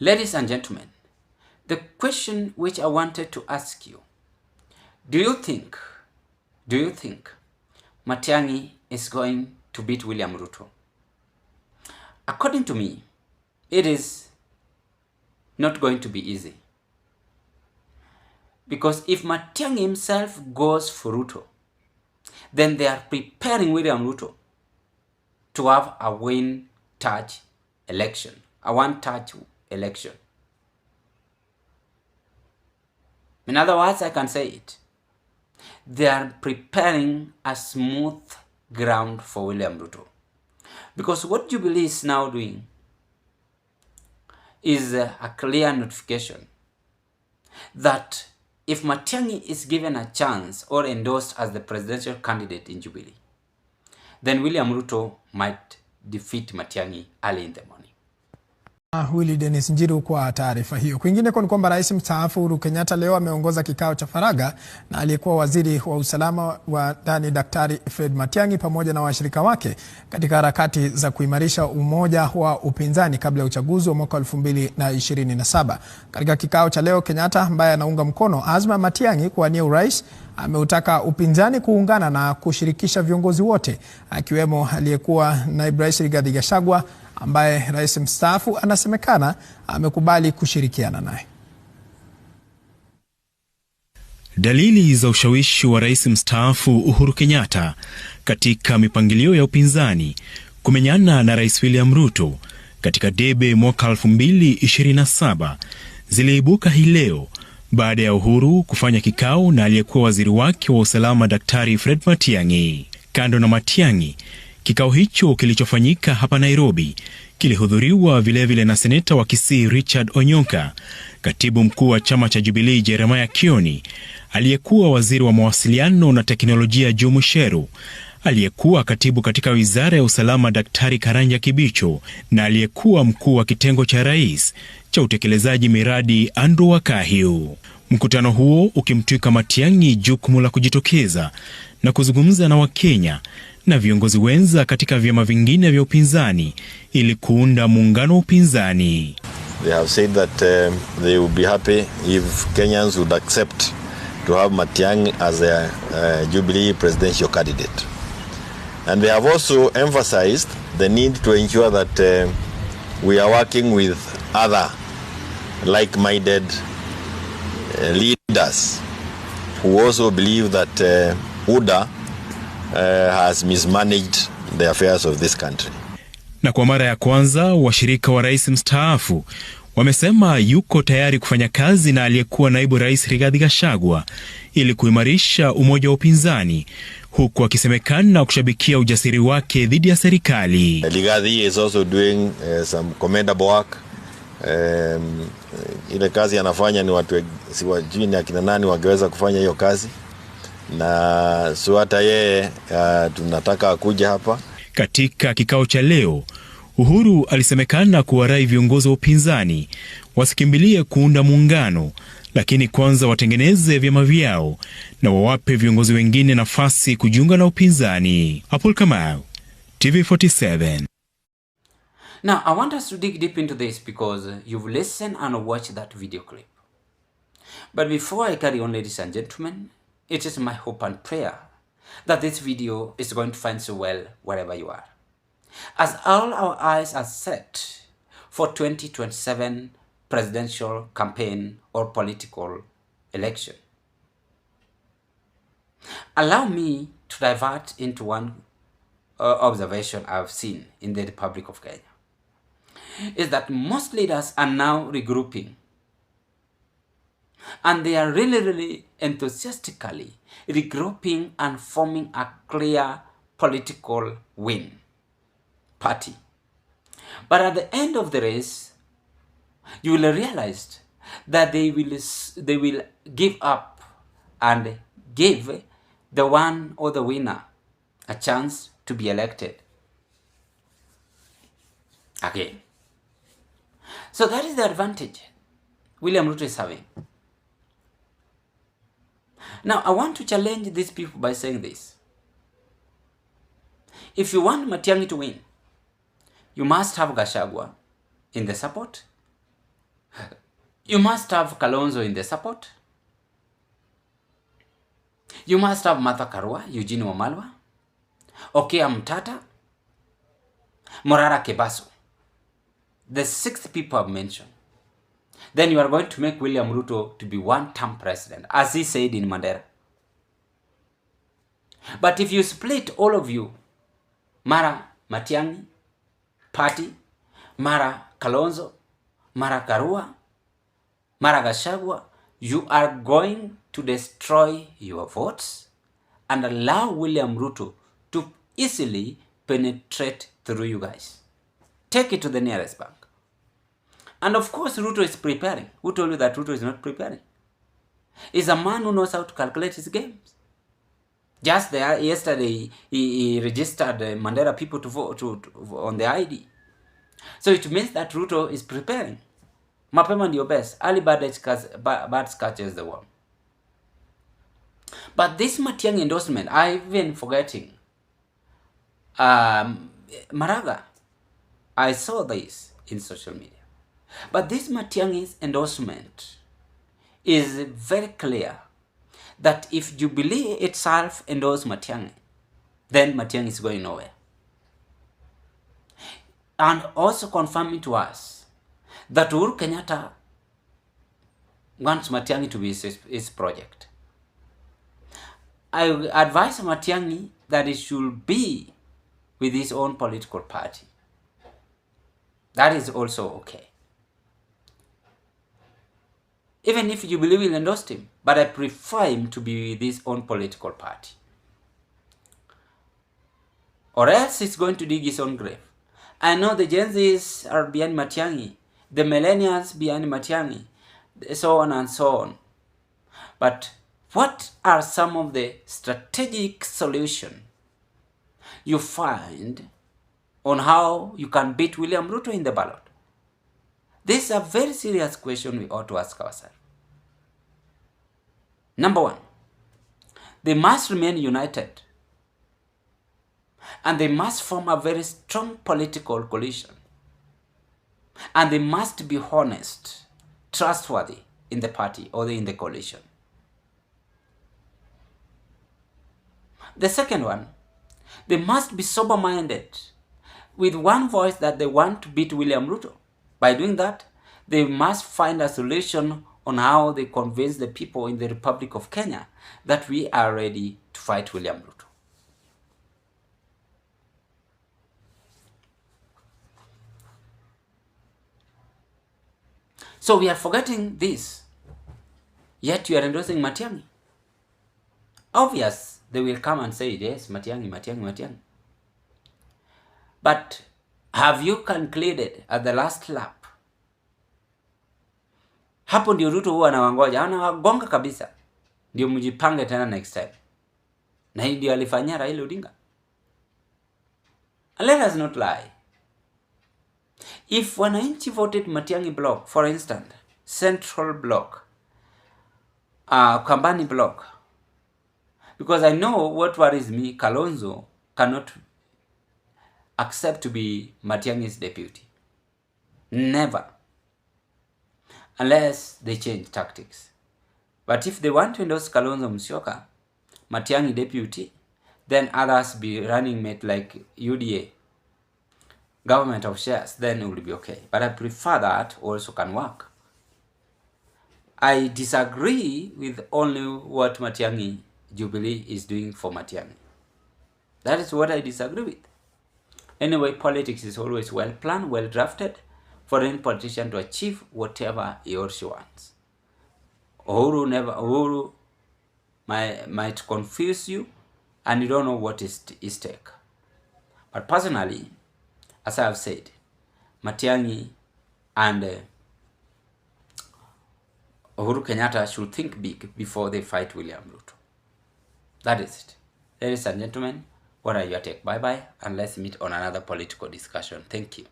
Ladies and gentlemen, the question which I wanted to ask you, do you think Matiang'i is going to beat William Ruto? According to me, it is not going to be easy. Because if Matiang'i himself goes for Ruto, then they are preparing William Ruto to have a one-touch election. In other words, I can say it. They are preparing a smooth ground for William Ruto. Because what Jubilee is now doing is a clear notification that if Matiang'i is given a chance or endorsed as the presidential candidate in Jubilee, then William Ruto might defeat Matiang'i early in the morning. Willy Dennis Njiru kwa taarifa hiyo. Kwingineko ni kwamba Rais mstaafu Uhuru Kenyatta leo ameongoza kikao cha faragha na aliyekuwa waziri wa usalama wa ndani Daktari Fred Matiang'i pamoja na washirika wake katika harakati za kuimarisha umoja wa upinzani kabla ya uchaguzi wa mwaka 2027. Katika kikao cha leo, Kenyatta ambaye anaunga mkono azma Matiang'i kuwania urais ameutaka upinzani kuungana na kushirikisha viongozi wote akiwemo aliyekuwa naibu rais Rigathi Gachagua ambaye rais mstaafu anasemekana amekubali kushirikiana naye. Dalili za ushawishi wa rais mstaafu Uhuru Kenyatta katika mipangilio ya upinzani kumenyana na rais William Ruto katika debe mwaka 2027 ziliibuka hii leo baada ya Uhuru kufanya kikao na aliyekuwa waziri wake wa usalama Daktari Fred Matiang'i. Kando na Matiang'i, kikao hicho kilichofanyika hapa Nairobi kilihudhuriwa vilevile na seneta wa Kisii Richard Onyonka, katibu mkuu wa chama cha Jubilee Jeremiah Kioni, aliyekuwa waziri wa mawasiliano na teknolojia Joe Mucheru, aliyekuwa katibu katika wizara ya usalama Daktari Karanja Kibicho na aliyekuwa mkuu wa kitengo cha rais cha utekelezaji miradi Andrew Wakahiu. Mkutano huo ukimtwika Matiang'i jukumu la kujitokeza na kuzungumza na Wakenya na viongozi wenza katika vyama vingine vya upinzani ili kuunda muungano wa upinzani. They have said that they would be happy if Kenyans would accept to have Matiang'i as a Jubilee presidential candidate. And they have also emphasized the need to ensure that we are working with other like-minded leaders who also believe that UDA has mismanaged the affairs of this country. Na kwa mara ya kwanza washirika wa rais mstaafu wamesema yuko tayari kufanya kazi na aliyekuwa naibu rais Rigathi Gachagua ili kuimarisha umoja wa upinzani, huku akisemekana kushabikia ujasiri wake dhidi ya serikali. Rigathi is also doing some commendable work. Ile kazi anafanya ni watu siwajui ni akina nani wangeweza kufanya hiyo kazi, na so hata yeye tunataka akuja hapa. Katika kikao cha leo, Uhuru alisemekana kuwarai viongozi wa upinzani wasikimbilie kuunda muungano, lakini kwanza watengeneze vyama vyao na wawape viongozi wengine nafasi kujiunga na upinzani. Apol Kamau, TV47. Now, I want us to dig deep into this because you've listened and watched that video clip. But before I carry on, ladies and gentlemen, it is my hope and prayer that this video is going to find you well wherever you are, as all our eyes are set for 2027 presidential campaign or political election. Allow me to divert into one observation I've seen in the Republic of Kenya, is that most leaders are now regrouping, and they are really enthusiastically regrouping and forming a clear political win party. But at the end of the race, you will realize that they will give up and give the one or the winner a chance to be elected again. So that is the advantage William Ruto is having. Now, I want to challenge these people by saying this. If you want Matiang'i to win, you must have Gachagua in the support. You must have Kalonzo in the support. You must have Martha Karua, Eugene Wamalwa, Okia Mtata, Morara Kebaso. The 6 people I've mentioned. Then you are going to make William Ruto to be one-term president, as he said in Mandera. But if you split all of you, Mara Matiang'i, Party, Mara Kalonzo, Mara Karua, Mara gachagua, you are going to destroy your votes and allow William Ruto to easily penetrate through you guys. Take it to the nearest bank. And of course, Ruto is preparing. Who told you that Ruto is not preparing? He's a man who knows how to calculate his games. Just there, yesterday, he registered Mandela people to vote on the ID. So it means that Ruto is preparing. Mapema ndio best. Early bird catches the worm. But this Matiang'i endorsement, I've been forgetting. Maraga, I saw this in social media. But this Matiang'i's endorsement is very clear that if Jubilee itself endorses Matiang'i, then Matiang'i is going nowhere. And also confirming to us that Uhuru Kenyatta wants Matiang'i to be his project. I advise Matiang'i that it should be with his own political party. That is also okay. Even if Jubilee will endorse him, but I prefer him to be with his own political party. Or else he's going to dig his own grave. I know the Gen Zs are behind Matiang'i, the millennials behind Matiang'i, so on and so on. But what are some of the strategic solutions you find on how you can beat William Ruto in the ballot? This is a very serious question we ought to ask ourselves. Number 1, they must remain united and they must form a very strong political coalition. And they must be honest, trustworthy in the party or in the coalition. The second one, they must be sober-minded with one voice that they want to beat William Ruto. By doing that, they must find a solution on how they convince the people in the Republic of Kenya that we are ready to fight William Ruto. So we are forgetting this, yet you are endorsing Matiang'i. Obvious, they will come and say, yes, Matiang'i, Matiang'i, Matiang'i. But have you concluded at the last lap? Hapo ndio Ruto huwa anawangoja, anawagonga kabisa. Ndio mjipange tena next time. Na hii ndio alifanyia Raila Odinga. And let us not lie. If wananchi voted Matiang'i block, for instance, Central block, Kambani block, because I know what worries me, Kalonzo cannot accept to be Matiang'i's deputy. Never. Unless they change tactics. But if they want to endorse Kalonzo Musyoka, Matiang'i deputy, then others be running mate like UDA, government of shares, then it will be okay. But I prefer that also can work. I disagree with only what Matiang'i Jubilee is doing for Matiang'i. That is what I disagree with. Anyway, politics is always well planned, well drafted for any politician to achieve whatever he or she wants. Uhuru might confuse you and you don't know what is stake. But personally, as I have said, Matiang'i and Uhuru Kenyatta should think big before they fight William Ruto. That is it. Ladies and gentlemen, what are your take? Bye-bye, and let's meet on another political discussion. Thank you.